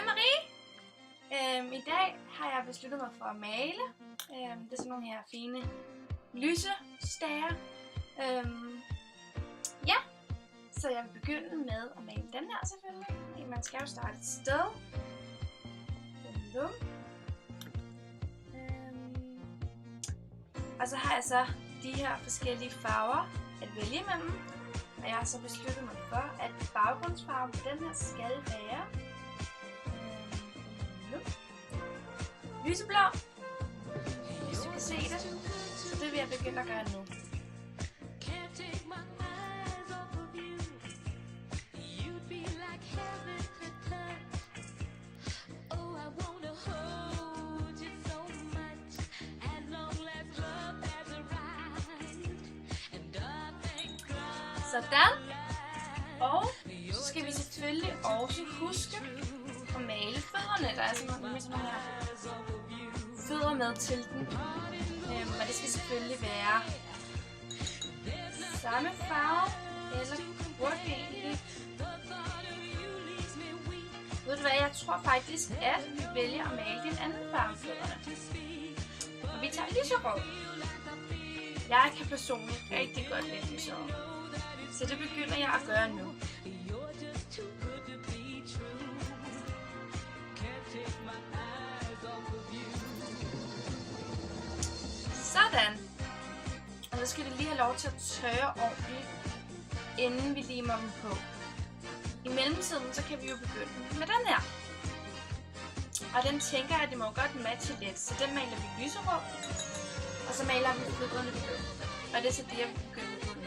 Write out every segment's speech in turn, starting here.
Marie. I dag har jeg besluttet mig for at male. Det er sådan nogle her fine lysestager. Ja, så jeg vil begynde med at male den her selvfølgelig. Man skal jo starte et sted. Og så har jeg så de her forskellige farver at vælge imellem. Og jeg har så besluttet mig for, at baggrundsfarven på den her skal være lyseblå, hvis du kan se det. Så det vil jeg begynde at gøre nu. Sådan. Og så skal vi selvfølgelig også huske at male fødderne. Der er sådan nogle her fødder med til den. Og det skal selvfølgelig være samme farve, eller burde vi egentlig. Ved du hvad, jeg tror faktisk, at vi vælger at male den anden farve fødderne. Og vi tager lyserød. Jeg kan personligt rigtig godt lide lyserød. Så det begynder jeg at gøre nu. Sådan. Og så skal det lige have lov til at tørre ordentligt, inden vi limer dem på. I mellemtiden så kan vi jo begynde med den her. Og den tænker jeg, at det må godt matche lidt. Så den maler vi lyserød. Og så maler vi fødderne blå. Og det er så det, jeg vil begynde på nu.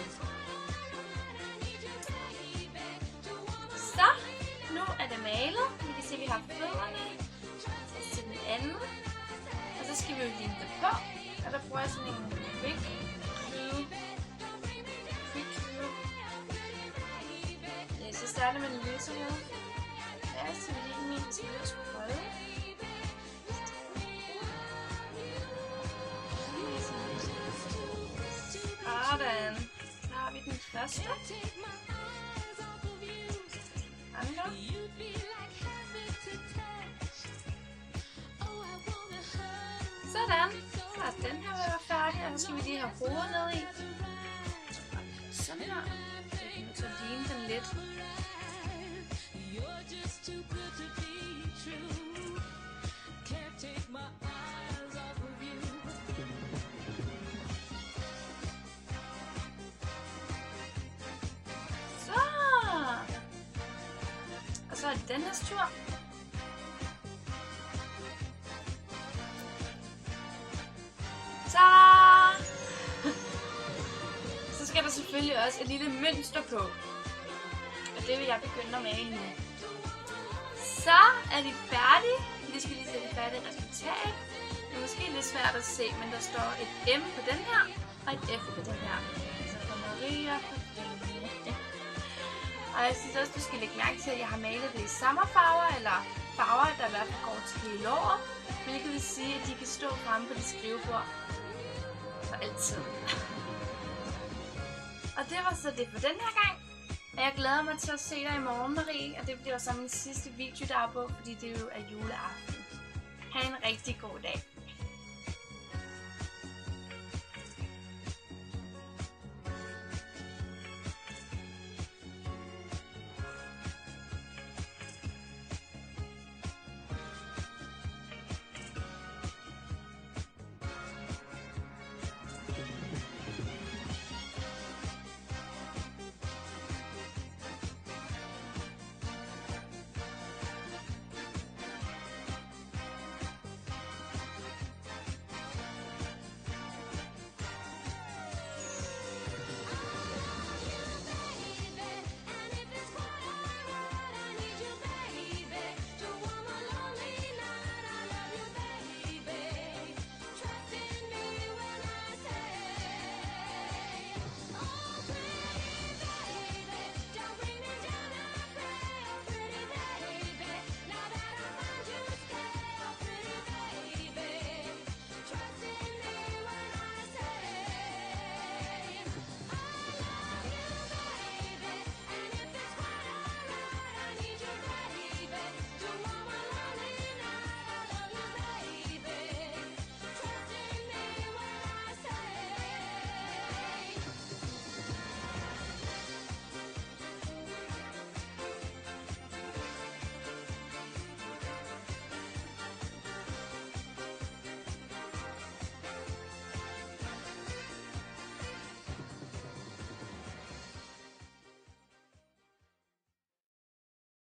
Så, nu er det malet. Vi kan se, at vi har fødderne til den anden. Og så skal vi jo lime det på. Og der bruger jeg sådan en quick glue. Ja, så starter man lyserød. Ja, så lige min til at sprøde. Sådan. Så har vi den første. Andre. Sådan. Så er den her ved at være færdig, og så skal vi lige have hovedet ned i. Sådan her. Så jeg kan så lime den lidt. Og så er det den her tur. Ta-da! Så skal der selvfølgelig også et lille mønster på. Og det vil jeg begynde at male nu. Så er vi færdige. Vi skal lige se det færdige resultat. Det er måske lidt svært at se, men der står et M på den her, og et F på den her. Så for Maria. Og jeg synes også, du skal lægge mærke til, at jeg har malet det i sommerfarver, eller farver, der i hvert fald går til hele året. Hvilket vil sige, at de kan stå fremme på dit skrivebord for altid. Og det var så det for den her gang. Og jeg glæder mig til at se dig i morgen, Marie. Og det bliver så min sidste video, der er på, fordi det jo er juleaften. Ha' en rigtig god dag.